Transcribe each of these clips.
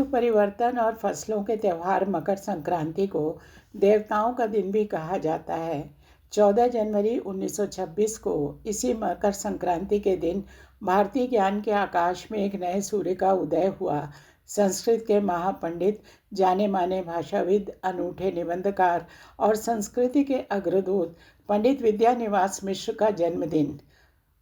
परिवर्तन और फसलों के त्यौहार मकर संक्रांति को देवताओं का दिन भी कहा जाता है। 14 जनवरी 1926 को इसी मकर संक्रांति के दिन भारतीय ज्ञान के आकाश में एक नए सूर्य का उदय हुआ। संस्कृत के महापंडित, जाने माने भाषाविद, अनूठे निबंधकार और संस्कृति के अग्रदूत पंडित विद्यानिवास मिश्र का जन्मदिन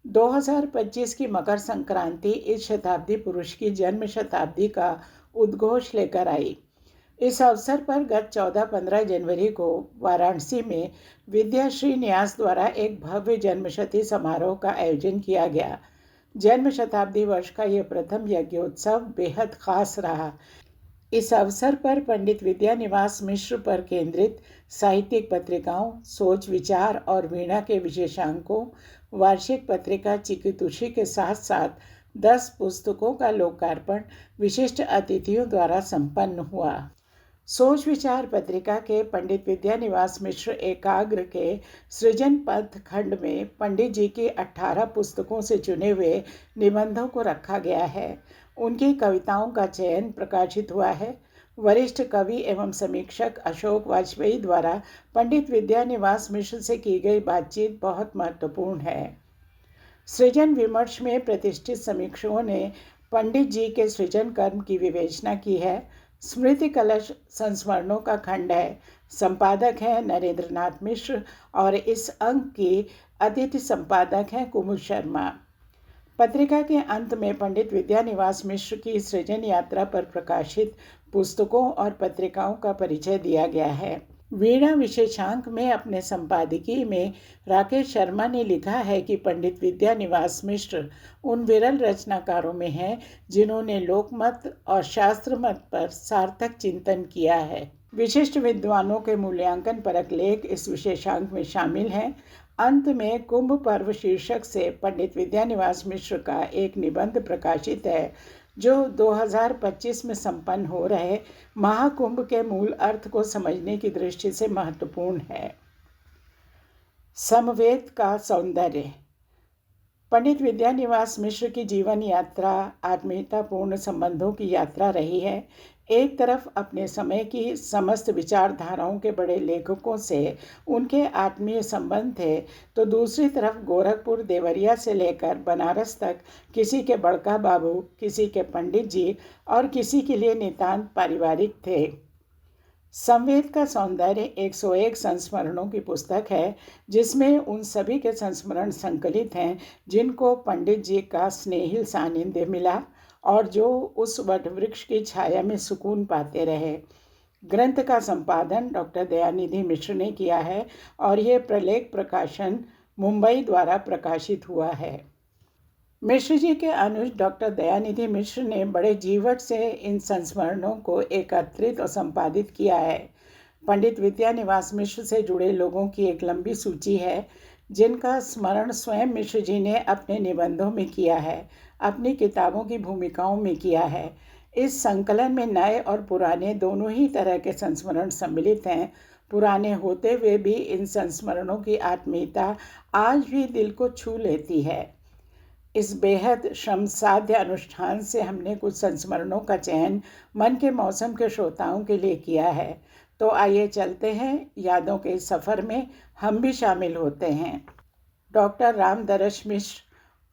2025 की मकर संक्रांति इस शताब्दी पुरुष की जन्म शताब्दी का उद्घोष लेकर आई। इस अवसर पर गत 14-15 जनवरी को वाराणसी में विद्याश्री न्यास द्वारा एक भव्य जन्मशती समारोह का आयोजन किया गया। जन्म शताब्दी वर्ष का यह प्रथम यज्ञोत्सव बेहद खास रहा। इस अवसर पर पंडित विद्यानिवास मिश्र पर केंद्रित साहित्यिक पत्रिकाओं, सोच विचार और वीणा के विशेषांकों, वार्षिक पत्रिका चिकितुषी के साथ साथ 10 पुस्तकों का लोकार्पण विशिष्ट अतिथियों द्वारा संपन्न हुआ। सोच विचार पत्रिका के पंडित विद्यानिवास मिश्र एकाग्र के सृजन पथ खंड में पंडित जी की 18 पुस्तकों से चुने हुए निबंधों को रखा गया है। उनकी कविताओं का चयन प्रकाशित हुआ है। वरिष्ठ कवि एवं समीक्षक अशोक वाजपेयी द्वारा पंडित विद्यानिवास मिश्र से की गई बातचीत बहुत महत्वपूर्ण है। सृजन विमर्श में प्रतिष्ठित समीक्षकों ने पंडित जी के सृजन कर्म की विवेचना की है। स्मृति कलश संस्मरणों का खंड है। संपादक हैं नरेंद्र नाथ मिश्र और इस अंक की अतिथि संपादक हैं कुमुद शर्मा। पत्रिका के अंत में पंडित विद्यानिवास मिश्र की सृजन यात्रा पर प्रकाशित पुस्तकों और पत्रिकाओं का परिचय दिया गया है। वीणा विशेषांक में अपने संपादकीय में राकेश शर्मा ने लिखा है कि पंडित विद्यानिवास मिश्र उन विरल रचनाकारों में हैं जिन्होंने लोकमत और शास्त्र मत पर सार्थक चिंतन किया है। विशिष्ट विद्वानों के मूल्यांकन परक लेख इस विशेषांक में शामिल हैं। अंत में कुंभ पर्व शीर्षक से पंडित विद्यानिवास मिश्र का एक निबंध प्रकाशित है जो 2025 में संपन्न हो रहे महाकुंभ के मूल अर्थ को समझने की दृष्टि से महत्वपूर्ण है। समवेत का सौंदर्य। पंडित विद्यानिवास मिश्र की जीवन यात्रा आत्मीयतापूर्ण संबंधों की यात्रा रही है। एक तरफ अपने समय की समस्त विचारधाराओं के बड़े लेखकों से उनके आत्मीय संबंध थे, तो दूसरी तरफ गोरखपुर देवरिया से लेकर बनारस तक किसी के बड़का बाबू, किसी के पंडित जी और किसी के लिए नितांत पारिवारिक थे। संवेद का सौंदर्य 101 संस्मरणों की पुस्तक है जिसमें उन सभी के संस्मरण संकलित हैं जिनको पंडित जी का स्नेहिल सानिध्य मिला और जो उस वटवृक्ष की छाया में सुकून पाते रहे। ग्रंथ का संपादन डॉक्टर दयानिधि मिश्र ने किया है और ये प्रलेख प्रकाशन मुंबई द्वारा प्रकाशित हुआ है। मिश्र जी के अनुज डॉक्टर दयानिधि मिश्र ने बड़े जीवट से इन संस्मरणों को एकत्रित और संपादित किया है। पंडित विद्यानिवास मिश्र से जुड़े लोगों की एक लंबी सूची है जिनका स्मरण स्वयं मिश्र जी ने अपने निबंधों में किया है, अपनी किताबों की भूमिकाओं में किया है। इस संकलन में नए और पुराने दोनों ही तरह के संस्मरण सम्मिलित हैं। पुराने होते हुए भी इन संस्मरणों की आत्मीयता आज भी दिल को छू लेती है। इस बेहद श्रमसाध्य अनुष्ठान से हमने कुछ संस्मरणों का चयन मन के मौसम के श्रोताओं के लिए किया है। तो आइए चलते हैं यादों के सफ़र में, हम भी शामिल होते हैं। डॉक्टर रामदरश मिश्र,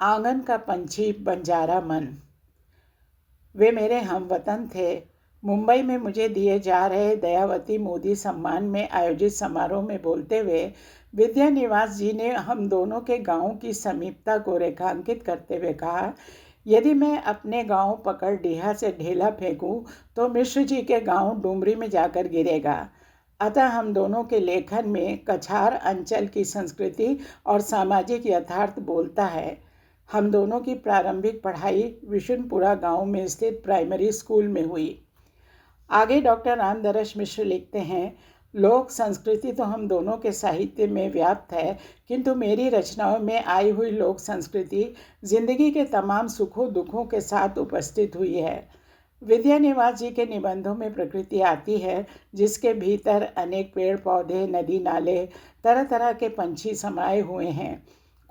आंगन का पंछी बंजारा मन। वे मेरे हमवतन थे। मुंबई में मुझे दिए जा रहे दयावती मोदी सम्मान में आयोजित समारोह में बोलते हुए विद्यानिवास जी ने हम दोनों के गांव की समीपता को रेखांकित करते हुए कहा, यदि मैं अपने गांव पकड़डीहा से ढेला फेंकूं तो मिश्र जी के गांव डुमरी में जाकर गिरेगा। अतः हम दोनों के लेखन में कछार अंचल की संस्कृति और सामाजिक यथार्थ बोलता है। हम दोनों की प्रारंभिक पढ़ाई विशुनपुरा गांव में स्थित प्राइमरी स्कूल में हुई। आगे डॉक्टर रामदरश मिश्र लिखते हैं, लोक संस्कृति तो हम दोनों के साहित्य में व्याप्त है, किंतु मेरी रचनाओं में आई हुई लोक संस्कृति जिंदगी के तमाम सुखों दुखों के साथ उपस्थित हुई है। विद्यानिवास जी के निबंधों में प्रकृति आती है जिसके भीतर अनेक पेड़ पौधे, नदी नाले, तरह तरह के पंछी समाये हुए हैं।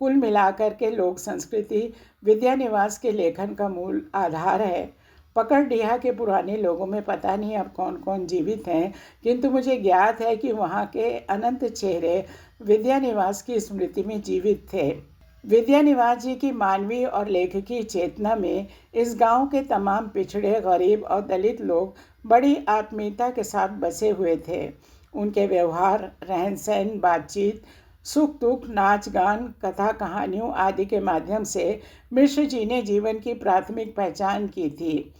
कुल मिलाकर के लोक संस्कृति विद्यानिवास के लेखन का मूल आधार है। पकड़डीहा के पुराने लोगों में पता नहीं अब कौन कौन जीवित हैं, किंतु मुझे ज्ञात है कि वहाँ के अनंत चेहरे विद्यानिवास की स्मृति में जीवित थे। विद्यानिवास जी की मानवीय और लेखकीय चेतना में इस गांव के तमाम पिछड़े, गरीब और दलित लोग बड़ी आत्मीयता के साथ बसे हुए थे। उनके व्यवहार, रहन सहन, बातचीत, सुख दुख, नाच गान, कथा कहानियों आदि के माध्यम से मिश्र जी ने जीवन की प्राथमिक पहचान की थी।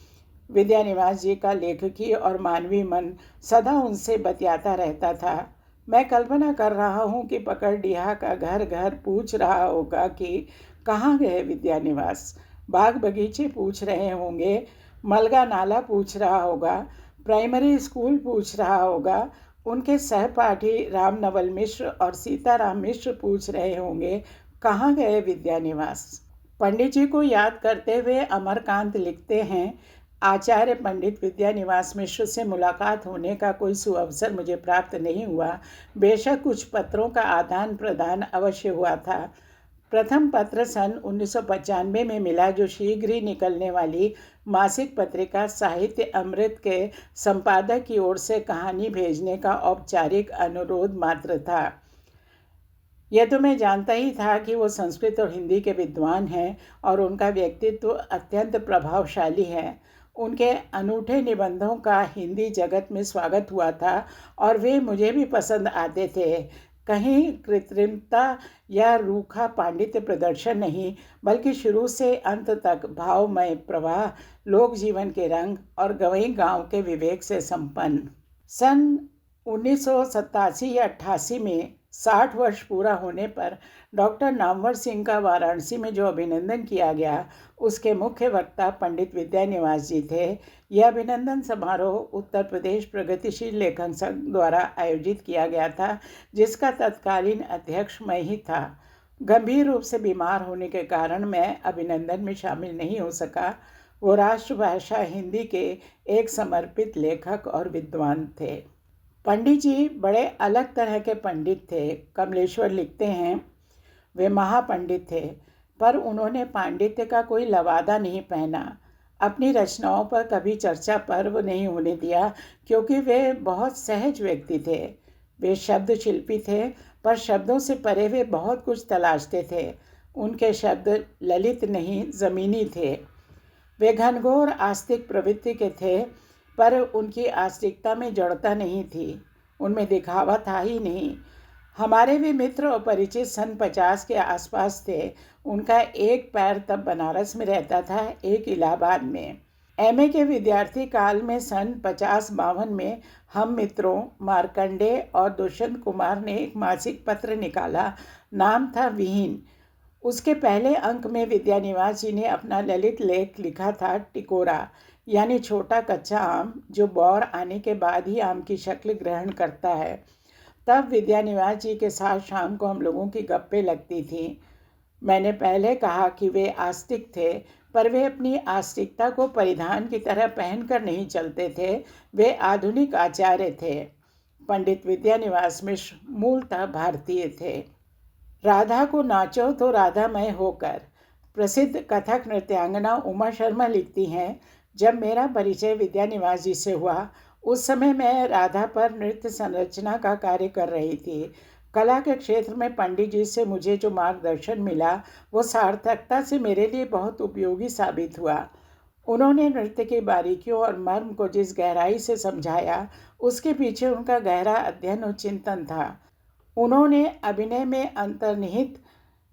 विद्यानिवास जी का लेखकीय और मानवीय मन सदा उनसे बतियाता रहता था। मैं कल्पना कर रहा हूँ कि पकड़डीहा का घर घर पूछ रहा होगा कि कहाँ गए विद्यानिवास। बाग बगीचे पूछ रहे होंगे, मलगा नाला पूछ रहा होगा, प्राइमरी स्कूल पूछ रहा होगा, उनके सहपाठी रामनवल मिश्र और सीताराम मिश्र पूछ रहे होंगे, कहाँ गए विद्यानिवास। पंडित जी को याद करते हुए अमरकांत लिखते हैं, आचार्य पंडित विद्यानिवास मिश्र से मुलाकात होने का कोई सुअवसर मुझे प्राप्त नहीं हुआ। बेशक कुछ पत्रों का आदान प्रदान अवश्य हुआ था। प्रथम पत्र सन 1995 में मिला, जो शीघ्र ही निकलने वाली मासिक पत्रिका साहित्य अमृत के संपादक की ओर से कहानी भेजने का औपचारिक अनुरोध मात्र था। यह तो मैं जानता ही था कि वो संस्कृत और हिंदी के विद्वान हैं और उनका व्यक्तित्व अत्यंत प्रभावशाली है। उनके अनूठे निबंधों का हिंदी जगत में स्वागत हुआ था और वे मुझे भी पसंद आते थे। कहीं कृत्रिमता या रूखा पांडित्य प्रदर्शन नहीं, बल्कि शुरू से अंत तक भावमय प्रवाह, लोक जीवन के रंग और गंवई गांव के विवेक से संपन्न। सन 1987 या 88 में 60 वर्ष पूरा होने पर डॉक्टर नामवर सिंह का वाराणसी में जो अभिनंदन किया गया, उसके मुख्य वक्ता पंडित विद्यानिवास जी थे। यह अभिनंदन समारोह उत्तर प्रदेश प्रगतिशील लेखन संघ द्वारा आयोजित किया गया था, जिसका तत्कालीन अध्यक्ष मैं ही था। गंभीर रूप से बीमार होने के कारण मैं अभिनंदन में शामिल नहीं हो सका। वो राष्ट्रभाषा हिंदी के एक समर्पित लेखक और विद्वान थे। पंडित जी बड़े अलग तरह के पंडित थे। कमलेश्वर लिखते हैं, वे महापंडित थे, पर उन्होंने पांडित्य का कोई लवादा नहीं पहना। अपनी रचनाओं पर कभी चर्चा पर्व नहीं होने दिया, क्योंकि वे बहुत सहज व्यक्ति थे। वे शब्द शिल्पी थे, पर शब्दों से परे वे बहुत कुछ तलाशते थे। उनके शब्द ललित नहीं, ज़मीनी थे। वे घनघोर आस्तिक प्रवृत्ति के थे, पर उनकी आस्तिकता में जड़ता नहीं थी, उनमें दिखावा था ही नहीं। हमारे भी मित्र और परिचित सन 50 के आसपास थे। उनका एक पैर तब बनारस में रहता था, एक इलाहाबाद में। एमए के विद्यार्थी काल में सन 50-52 में हम मित्रों मार्कंडे और दुष्यंत कुमार ने एक मासिक पत्र निकाला, नाम था विहीन। उसके पहले अंक में विद्यानिवास जी ने अपना ललित लेख लिखा था, टिकोरा, यानी छोटा कच्चा आम, जो बौर आने के बाद ही आम की शक्ल ग्रहण करता है। तब विद्यानिवास जी के साथ शाम को हम लोगों की गप्पें लगती थीं। मैंने पहले कहा कि वे आस्तिक थे, पर वे अपनी आस्तिकता को परिधान की तरह पहनकर नहीं चलते थे। वे आधुनिक आचार्य थे। पंडित विद्यानिवास मिश्र मूलतः भारतीय थे। राधा को नाचो तो राधामय होकर। प्रसिद्ध कथक नृत्यांगना उमा शर्मा लिखती हैं, जब मेरा परिचय विद्यानिवास जी से हुआ, उस समय मैं राधा पर नृत्य संरचना का कार्य कर रही थी। कला के क्षेत्र में पंडित जी से मुझे जो मार्गदर्शन मिला, वो सार्थकता से मेरे लिए बहुत उपयोगी साबित हुआ। उन्होंने नृत्य की बारीकियों और मर्म को जिस गहराई से समझाया, उसके पीछे उनका गहरा अध्ययन और चिंतन था। उन्होंने अभिनय में अंतर्निहित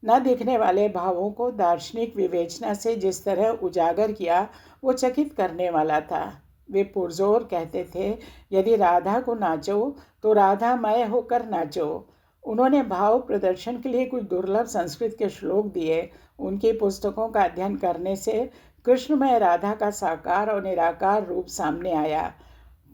न दिखने वाले भावों को दार्शनिक विवेचना से जिस तरह उजागर किया, वो चकित करने वाला था। वे पुरजोर कहते थे, यदि राधा को नाचो तो राधामय होकर नाचो। उन्होंने भाव प्रदर्शन के लिए कुछ दुर्लभ संस्कृत के श्लोक दिए। उनकी पुस्तकों का अध्ययन करने से कृष्णमय राधा का साकार और निराकार रूप सामने आया।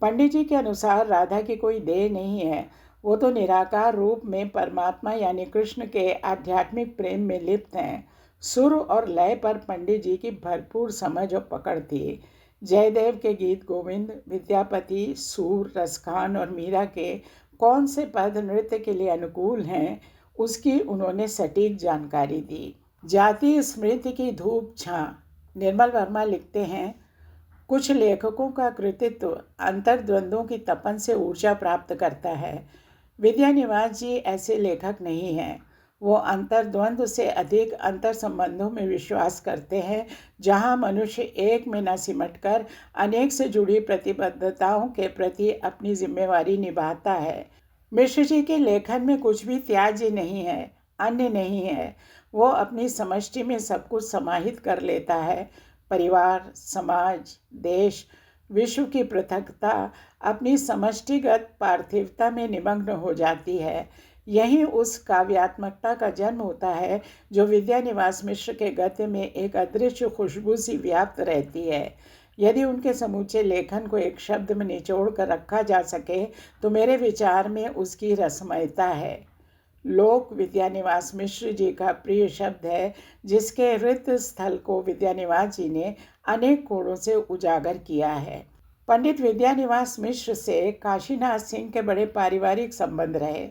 पंडित जी के अनुसार राधा की कोई देह नहीं है, वो तो निराकार रूप में परमात्मा यानी कृष्ण के आध्यात्मिक प्रेम में लिप्त हैं। सुर और लय पर पंडित जी की भरपूर समझ और पकड़ थी। जयदेव के गीत गोविंद, विद्यापति, सूर, रसखान और मीरा के कौन से पद नृत्य के लिए अनुकूल हैं, उसकी उन्होंने सटीक जानकारी दी। जातीय स्मृति की धूप छां। निर्मल वर्मा लिखते हैं, कुछ लेखकों का कृतित्व अंतर्द्वंद्वों की तपन से ऊर्जा प्राप्त करता है। विद्यानिवास जी ऐसे लेखक नहीं हैं। वो अंतर्द्वंद्व से अधिक अंतर संबंधों में विश्वास करते हैं, जहाँ मनुष्य एक में न सिमटकर अनेक से जुड़ी प्रतिबद्धताओं के प्रति अपनी जिम्मेवारी निभाता है। मिश्र जी के लेखन में कुछ भी त्याज्य नहीं है, अन्य नहीं है। वो अपनी समष्टि में सब कुछ समाहित कर लेता है। परिवार, समाज, देश, विश्व की पृथकता अपनी समष्टिगत पार्थिवता में निमग्न हो जाती है। यही उस काव्यात्मकता का जन्म होता है जो विद्यानिवास मिश्र के गद्य में एक अदृश्य खुशबू सी व्याप्त रहती है। यदि उनके समूचे लेखन को एक शब्द में निचोड़ कर रखा जा सके तो मेरे विचार में उसकी रसमयता है। लोक विद्यानिवास मिश्र जी का प्रिय शब्द है, जिसके हृत स्थल को विद्यानिवास जी ने अनेक कोणों से उजागर किया है। पंडित विद्यानिवास मिश्र से काशीनाथ सिंह के बड़े पारिवारिक संबंध रहे।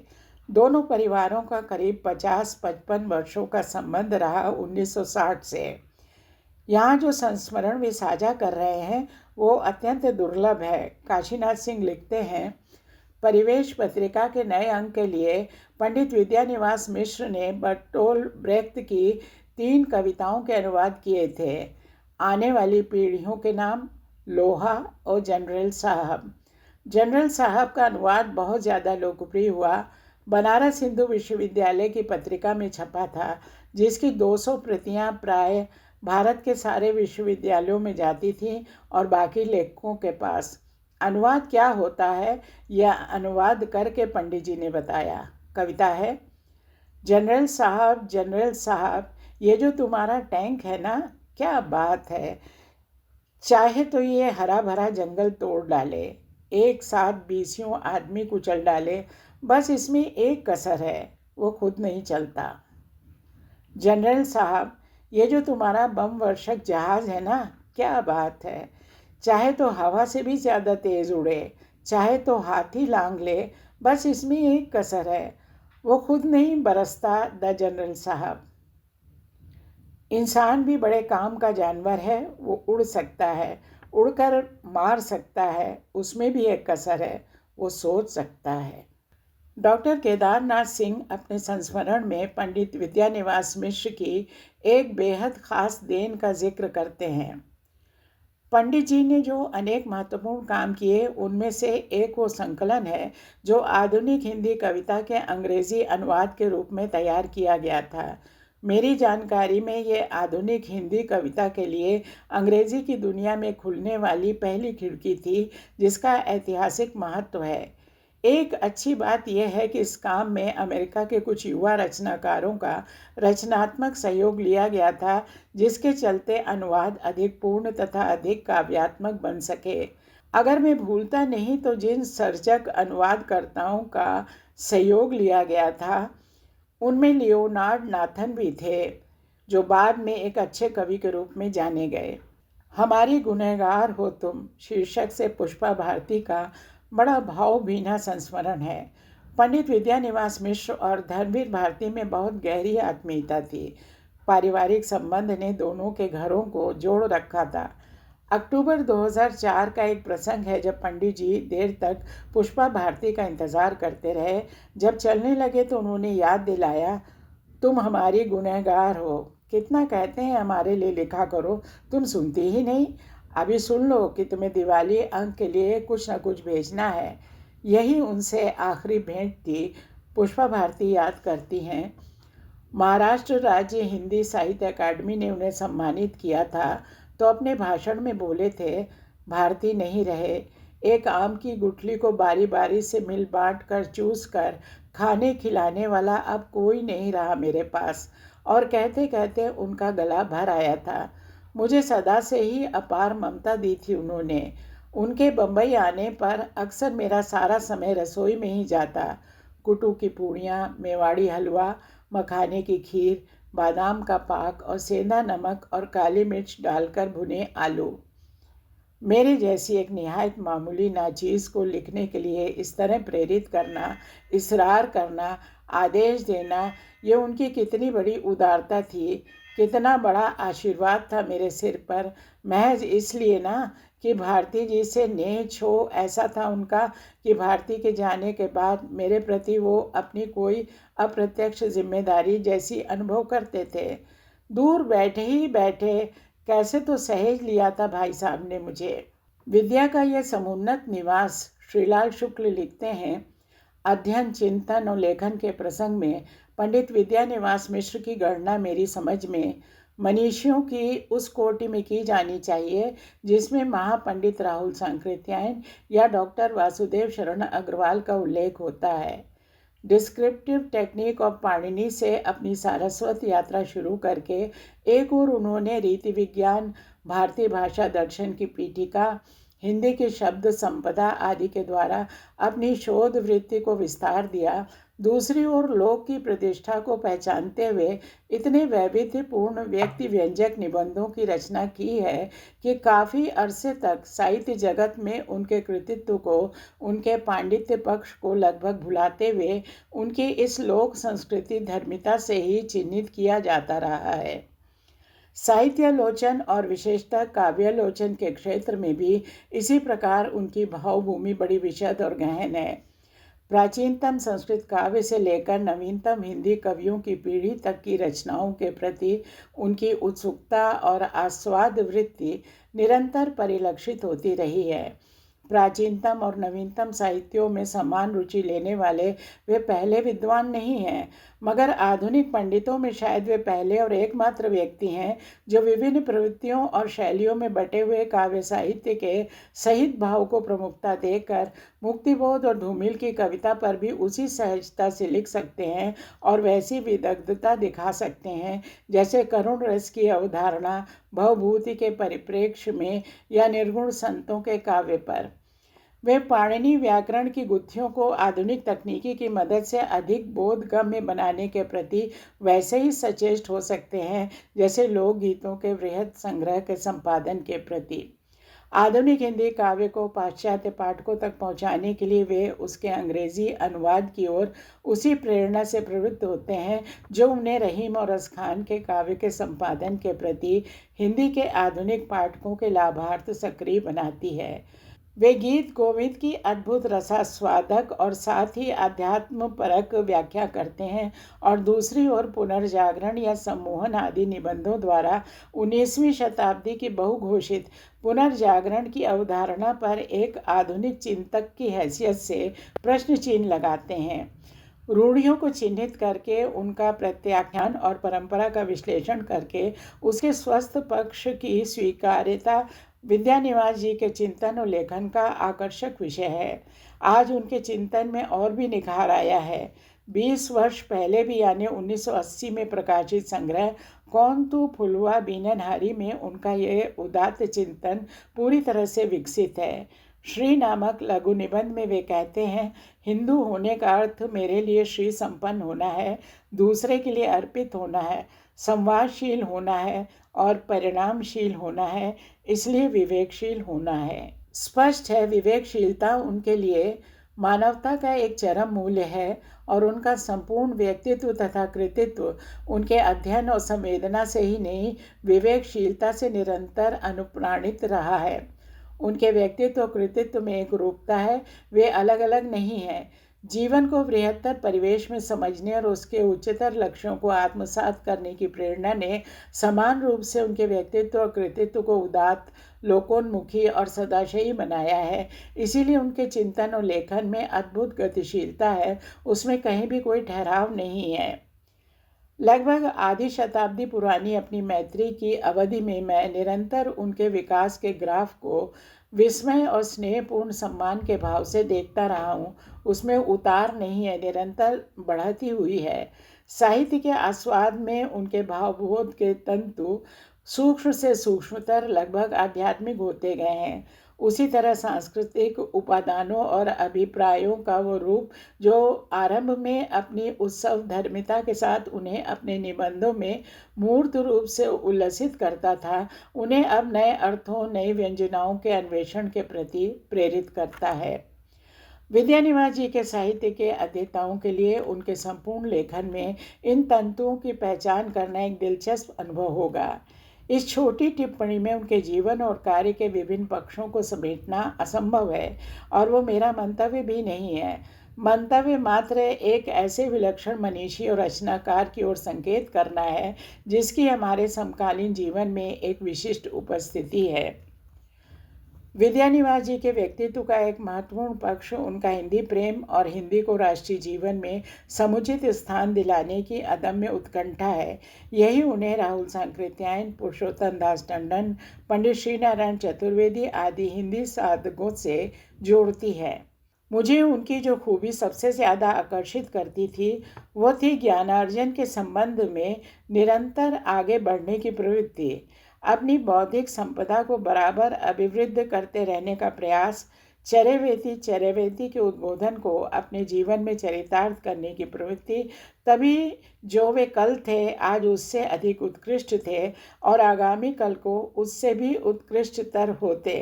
दोनों परिवारों का करीब 50-55 वर्षों का संबंध रहा 1960 से। यहाँ जो संस्मरण वे साझा कर रहे हैं वो अत्यंत दुर्लभ है। काशीनाथ सिंह लिखते हैं, परिवेश पत्रिका के नए अंक के लिए पंडित विद्यानिवास मिश्र ने बर्टोल्ट ब्रेख्त की 3 कविताओं के अनुवाद किए थे। आने वाली पीढ़ियों के नाम, लोहा और जनरल साहब। जनरल साहब का अनुवाद बहुत ज़्यादा लोकप्रिय हुआ। बनारस हिंदू विश्वविद्यालय की पत्रिका में छपा था, जिसकी 200 प्रतियां प्राय भारत के सारे विश्वविद्यालयों में जाती थीं और बाकी लेखकों के पास। अनुवाद क्या होता है यह अनुवाद करके पंडित जी ने बताया। कविता है, जनरल साहब, ये जो तुम्हारा टैंक है ना, क्या बात है। चाहे तो ये हरा भरा जंगल तोड़ डाले, एक साथ 20 आदमी कुचल डाले, बस इसमें एक कसर है, वो खुद नहीं चलता। जनरल साहब, ये जो तुम्हारा बम वर्षक जहाज है ना, क्या बात है। चाहे तो हवा से भी ज़्यादा तेज़ उड़े, चाहे तो हाथी लांग ले, बस इसमें एक कसर है, वो खुद नहीं बरसता। द जनरल साहब, इंसान भी बड़े काम का जानवर है, वो उड़ सकता है, उड़कर मार सकता है, उसमें भी एक कसर है, वो सोच सकता है। डॉक्टर केदारनाथ सिंह अपने संस्मरण में पंडित विद्यानिवास मिश्र की एक बेहद खास देन का जिक्र करते हैं। पंडित जी ने जो अनेक महत्वपूर्ण काम किए, उनमें से एक वो संकलन है जो आधुनिक हिंदी कविता के अंग्रेजी अनुवाद के रूप में तैयार किया गया था। मेरी जानकारी में ये आधुनिक हिंदी कविता के लिए अंग्रेजी की दुनिया में खुलने वाली पहली खिड़की थी, जिसका ऐतिहासिक महत्व है। एक अच्छी बात यह है कि इस काम में अमेरिका के कुछ युवा रचनाकारों का रचनात्मक सहयोग लिया गया था, जिसके चलते अनुवाद अधिक पूर्ण तथा अधिक काव्यात्मक बन सके। अगर मैं भूलता नहीं तो जिन सर्जक अनुवादकर्ताओं का सहयोग लिया गया था, उनमें लियोनार्ड नाथन भी थे, जो बाद में एक अच्छे कवि के रूप में जाने गए। हमारी गुनहगार हो तुम शीर्षक से पुष्पा भारती का बड़ा भावभीना संस्मरण है। पंडित विद्यानिवास मिश्र और धर्मवीर भारती में बहुत गहरी आत्मीयता थी। पारिवारिक संबंध ने दोनों के घरों को जोड़ रखा था। अक्टूबर 2004 का एक प्रसंग है जब पंडित जी देर तक पुष्पा भारती का इंतज़ार करते रहे। जब चलने लगे तो उन्होंने याद दिलाया, तुम हमारी गुनहगार हो, कितना कहते हैं हमारे लिए लिखा करो, तुम सुनती ही नहीं। अभी सुन लो कि तुम्हें दिवाली अंक के लिए कुछ न कुछ भेजना है। यही उनसे आखिरी भेंट थी। पुष्पा भारती याद करती हैं, महाराष्ट्र राज्य हिंदी साहित्य अकादमी ने उन्हें सम्मानित किया था तो अपने भाषण में बोले थे, भारती नहीं रहे, एक आम की गुठली को बारी बारी से मिल बांट कर चूस कर खाने खिलाने वाला अब कोई नहीं रहा मेरे पास। और कहते कहते उनका गला भर आया था। मुझे सदा से ही अपार ममता दी थी उन्होंने। उनके बम्बई आने पर अक्सर मेरा सारा समय रसोई में ही जाता। कुटू की पूड़ियाँ, मेवाड़ी हलवा, मखाने की खीर, बादाम का पाक और सेंधा नमक और काली मिर्च डालकर भुने आलू। मेरे जैसी एक निहायत मामूली नाचीज़ को लिखने के लिए इस तरह प्रेरित करना, इसरार करना, आदेश देना, ये उनकी कितनी बड़ी उदारता थी। कितना बड़ा आशीर्वाद था मेरे सिर पर, महज इसलिए ना कि भारती जी से नेह छो ऐसा था उनका कि भारती के जाने के बाद मेरे प्रति वो अपनी कोई अप्रत्यक्ष जिम्मेदारी जैसी अनुभव करते थे। दूर बैठे ही बैठे कैसे तो सहेज लिया था भाई साहब ने मुझे। विद्या का यह समुन्नत निवास, श्रीलाल शुक्ल लिखते हैं, अध्ययन, चिंतन और लेखन के प्रसंग में पंडित विद्यानिवास मिश्र की गणना मेरी समझ में मनीषियों की उस कोटि में की जानी चाहिए जिसमें महापंडित राहुल सांकृत्यायन या डॉक्टर वासुदेव शरण अग्रवाल का उल्लेख होता है। डिस्क्रिप्टिव टेक्निक ऑफ पाणिनि से अपनी सारस्वत यात्रा शुरू करके एक और उन्होंने रीति विज्ञान, भारतीय भाषा दर्शन की पीठिका, हिंदी की शब्द संपदा आदि के द्वारा अपनी शोध वृत्ति को विस्तार दिया। दूसरी ओर लोक की प्रतिष्ठा को पहचानते हुए इतने वैविध्यपूर्ण व्यक्ति व्यंजक निबंधों की रचना की है कि काफ़ी अरसे तक साहित्य जगत में उनके कृतित्व को, उनके पांडित्य पक्ष को लगभग भुलाते हुए उनकी इस लोक संस्कृति धर्मिता से ही चिन्हित किया जाता रहा है। साहित्यालोचन और विशेषतः काव्यालोचन के क्षेत्र में भी इसी प्रकार उनकी भावभूमि बड़ी विशद और गहन है। प्राचीनतम संस्कृत काव्य से लेकर नवीनतम हिंदी कवियों की पीढ़ी तक की रचनाओं के प्रति उनकी उत्सुकता और आस्वाद वृत्ति निरंतर परिलक्षित होती रही है। प्राचीनतम और नवीनतम साहित्यों में समान रुचि लेने वाले वे पहले विद्वान नहीं हैं, मगर आधुनिक पंडितों में शायद वे पहले और एकमात्र व्यक्ति हैं जो विभिन्न प्रवृत्तियों और शैलियों में बटे हुए काव्य साहित्य के सहित भाव को प्रमुखता देकर मुक्तिबोध और धूमिल की कविता पर भी उसी सहजता से लिख सकते हैं और वैसी विदग्धता दिखा सकते हैं जैसे करुण रस की अवधारणा भवभूति के परिप्रेक्ष्य में या निर्गुण संतों के काव्य पर। वे पाणिनि व्याकरण की गुत्थियों को आधुनिक तकनीकी की मदद से अधिक बोधगम्य बनाने के प्रति वैसे ही सचेष्ट हो सकते हैं जैसे लोकगीतों के वृहद संग्रह के संपादन के प्रति। आधुनिक हिंदी काव्य को पाश्चात्य पाठकों तक पहुंचाने के लिए वे उसके अंग्रेजी अनुवाद की ओर उसी प्रेरणा से प्रवृत्त होते हैं जो उन्हें रहीम और रसखान के काव्य के संपादन के प्रति हिंदी के आधुनिक पाठकों के लाभार्थ सक्रिय बनाती है। वे गीत गोविंद की अद्भुत रसास्वादक और साथ ही अध्यात्म परक व्याख्या करते हैं और दूसरी ओर पुनर्जागरण या सम्मोहन आदि निबंधों द्वारा 19वीं शताब्दी की बहुघोषित पुनर्जागरण की अवधारणा पर एक आधुनिक चिंतक की हैसियत से प्रश्न चिन्ह लगाते हैं। रूढ़ियों को चिन्हित करके उनका प्रत्याख्यान और परंपरा का विश्लेषण करके उसके स्वस्थ पक्ष की स्वीकार्यता विद्यानिवास जी के चिंतन और लेखन का आकर्षक विषय है। आज उनके चिंतन में और भी निखार आया है। 20 वर्ष पहले भी यानी 1980 में प्रकाशित संग्रह कौन तू फुलवा बीननहारी में उनका यह उदात्त चिंतन पूरी तरह से विकसित है। श्री नामक लघु निबंध में वे कहते हैं, हिंदू होने का अर्थ मेरे लिए श्री संपन्न होना है, दूसरे के लिए अर्पित होना है, संवादशील होना है और परिणामशील होना है, इसलिए विवेकशील होना है। स्पष्ट है विवेकशीलता उनके लिए मानवता का एक चरम मूल्य है और उनका संपूर्ण व्यक्तित्व तथा कृतित्व उनके अध्ययन और संवेदना से ही नहीं विवेकशीलता से निरंतर अनुप्राणित रहा है। उनके व्यक्तित्व और कृतित्व में एक रूपता है, वे अलग अलग नहीं हैं। जीवन को बृहत्तर परिवेश में समझने और उसके उच्चतर लक्ष्यों को आत्मसात करने की प्रेरणा ने समान रूप से उनके व्यक्तित्व और कृतित्व को उदात्त, लोकोन्मुखी और सदाशयी बनाया है। इसीलिए उनके चिंतन और लेखन में अद्भुत गतिशीलता है, उसमें कहीं भी कोई ठहराव नहीं है। लगभग आधी शताब्दी पुरानी अपनी मैत्री की अवधि में मैं निरंतर उनके विकास के ग्राफ को विस्मय और स्नेहपूर्ण सम्मान के भाव से देखता रहा हूँ। उसमें उतार नहीं है, निरंतर बढ़ती हुई है। साहित्य के आस्वाद में उनके भावबोध के तंतु सूक्ष्म से सूक्ष्मतर लगभग आध्यात्मिक होते गए हैं। उसी तरह सांस्कृतिक उपादानों और अभिप्रायों का वो रूप जो आरंभ में अपनी उत्सव धर्मिता के साथ उन्हें अपने निबंधों में मूर्त रूप से उल्लसित करता था, उन्हें अब नए अर्थों, नई व्यंजनाओं के अन्वेषण के प्रति प्रेरित करता है। विद्यानिवास जी के साहित्य के अध्येताओं के लिए उनके संपूर्ण लेखन में इन तंतुओं की पहचान करना एक दिलचस्प अनुभव होगा। इस छोटी टिप्पणी में उनके जीवन और कार्य के विभिन्न पक्षों को समेटना असंभव है और वो मेरा मंतव्य भी नहीं है। मंतव्य मात्र एक ऐसे विलक्षण मनीषी और रचनाकार की ओर संकेत करना है जिसकी हमारे समकालीन जीवन में एक विशिष्ट उपस्थिति है। विद्यानिवास जी के व्यक्तित्व का एक महत्वपूर्ण पक्ष उनका हिंदी प्रेम और हिंदी को राष्ट्रीय जीवन में समुचित स्थान दिलाने की अदम्य उत्कंठा है। यही उन्हें राहुल सांकृत्यायन, पुरुषोत्तम दास टंडन, पंडित श्री नारायण चतुर्वेदी आदि हिंदी साधकों से जोड़ती है। मुझे उनकी जो खूबी सबसे ज़्यादा आकर्षित करती थी वो थी ज्ञानार्जन के संबंध में निरंतर आगे बढ़ने की प्रवृत्ति, अपनी बौद्धिक संपदा को बराबर अभिवृद्ध करते रहने का प्रयास, चरैवेति के उद्बोधन को अपने जीवन में चरितार्थ करने की प्रवृत्ति। तभी जो वे कल थे आज उससे अधिक उत्कृष्ट थे और आगामी कल को उससे भी उत्कृष्टतर होते।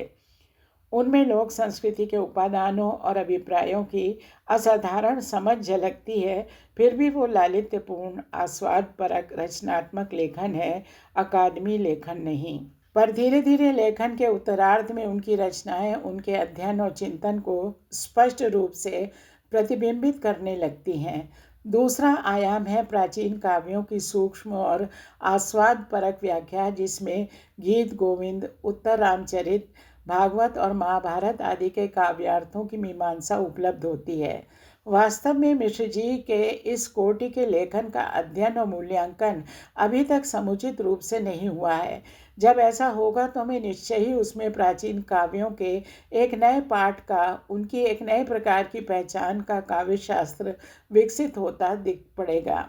उनमें लोक संस्कृति के उपादानों और अभिप्रायों की असाधारण समझ झलकती है। फिर भी वो लालित्यपूर्ण, आस्वादपरक, रचनात्मक लेखन है, अकादमी लेखन नहीं। पर धीरे धीरे लेखन के उत्तरार्ध में उनकी रचनाएं उनके अध्ययन और चिंतन को स्पष्ट रूप से प्रतिबिंबित करने लगती हैं। दूसरा आयाम है प्राचीन काव्यों की सूक्ष्म और आस्वादपरक व्याख्या, जिसमें गीत गोविंद, उत्तर रामचरित, भागवत और महाभारत आदि के काव्यार्थों की मीमांसा उपलब्ध होती है। वास्तव में मिश्र जी के इस कोटि के लेखन का अध्ययन और मूल्यांकन अभी तक समुचित रूप से नहीं हुआ है। जब ऐसा होगा तो हमें निश्चय ही उसमें प्राचीन काव्यों के एक नए पाठ का, उनकी एक नए प्रकार की पहचान का काव्य शास्त्र विकसित होता दिख पड़ेगा।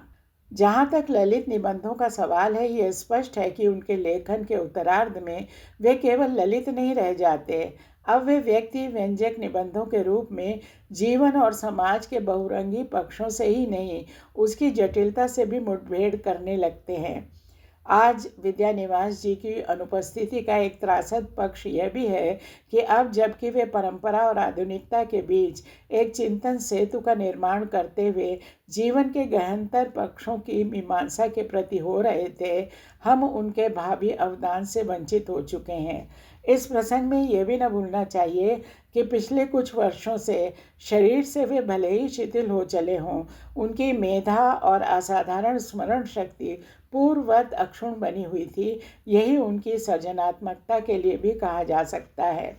जहाँ तक ललित निबंधों का सवाल है, ये स्पष्ट है कि उनके लेखन के उत्तरार्ध में वे केवल ललित नहीं रह जाते। अब वे व्यक्ति व्यंजक निबंधों के रूप में जीवन और समाज के बहुरंगी पक्षों से ही नहीं, उसकी जटिलता से भी मुठभेड़ करने लगते हैं। आज विद्यानिवास जी की अनुपस्थिति का एक त्रासद पक्ष यह भी है कि अब जबकि वे परंपरा और आधुनिकता के बीच एक चिंतन सेतु का निर्माण करते हुए जीवन के गहनतर पक्षों की मीमांसा के प्रति हो रहे थे, हम उनके भावी अवदान से वंचित हो चुके हैं। इस प्रसंग में ये भी न भूलना चाहिए कि पिछले कुछ वर्षों से शरीर से वे भले ही शिथिल हो चले हों, उनकी मेधा और असाधारण स्मरण शक्ति पूर्ववत अक्षुण्ण बनी हुई थी। यही उनकी सृजनात्मकता के लिए भी कहा जा सकता है।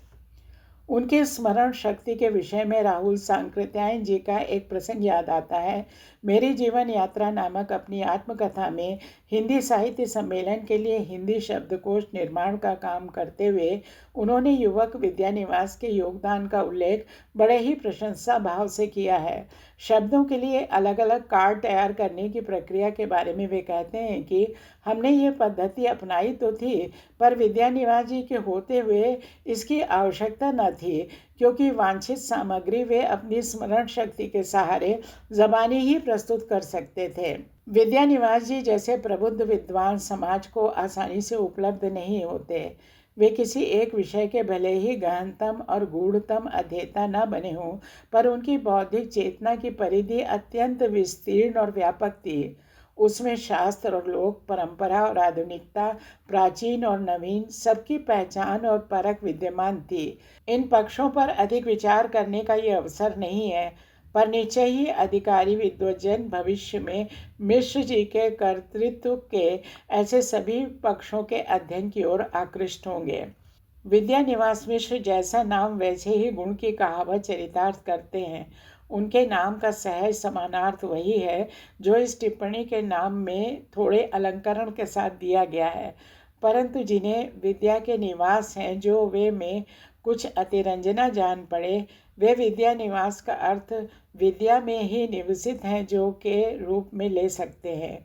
उनके स्मरण शक्ति के विषय में राहुल सांकृत्यायन जी का एक प्रसंग याद आता है। मेरी जीवन यात्रा नामक अपनी आत्मकथा में हिंदी साहित्य सम्मेलन के लिए हिंदी शब्दकोश निर्माण का काम करते हुए उन्होंने युवक विद्यानिवास के योगदान का उल्लेख बड़े ही प्रशंसा भाव से किया है। शब्दों के लिए अलग अलग कार्ड तैयार करने की प्रक्रिया के बारे में वे कहते हैं कि हमने ये पद्धति अपनाई तो थी, पर विद्यानिवास जी के होते हुए इसकी आवश्यकता न थी, क्योंकि वांछित सामग्री वे अपनी स्मरण शक्ति के सहारे ज़बानी ही प्रस्तुत कर सकते थे। विद्यानिवास जी जैसे प्रबुद्ध विद्वान समाज को आसानी से उपलब्ध नहीं होते। वे किसी एक विषय के भले ही गहनतम और गूढ़तम अध्येता न बने हों, पर उनकी बौद्धिक चेतना की परिधि अत्यंत विस्तीर्ण और व्यापक थी। उसमें शास्त्र और लोक, परंपरा और आधुनिकता, प्राचीन और नवीन, सबकी पहचान और परख विद्यमान थी। इन पक्षों पर अधिक विचार करने का ये अवसर नहीं है, पर निश्चय ही अधिकारी विद्वज्जन भविष्य में मिश्र जी के कर्तृत्व के ऐसे सभी पक्षों के अध्ययन की ओर आकृष्ट होंगे। विद्यानिवास मिश्र जैसा नाम वैसे ही गुण की कहावत चरितार्थ करते हैं। उनके नाम का सहज समानार्थ वही है जो इस टिप्पणी के नाम में थोड़े अलंकरण के साथ दिया गया है, परंतु जिन्हें विद्या के निवास हैं जो वे में कुछ अतिरंजना जान पड़े, वे विद्यानिवास का अर्थ विद्या में ही निवसित हैं जो के रूप में ले सकते हैं।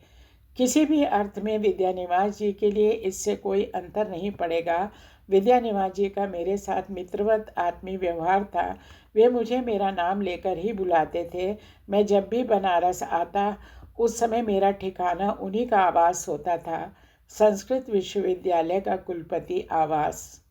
किसी भी अर्थ में विद्यानिवास जी के लिए इससे कोई अंतर नहीं पड़ेगा। विद्यानिवास जी का मेरे साथ मित्रवत आत्मीय व्यवहार था। वे मुझे मेरा नाम लेकर ही बुलाते थे। मैं जब भी बनारस आता उस समय मेरा ठिकाना उन्हीं का आवास होता था, संस्कृत विश्वविद्यालय का कुलपति आवास।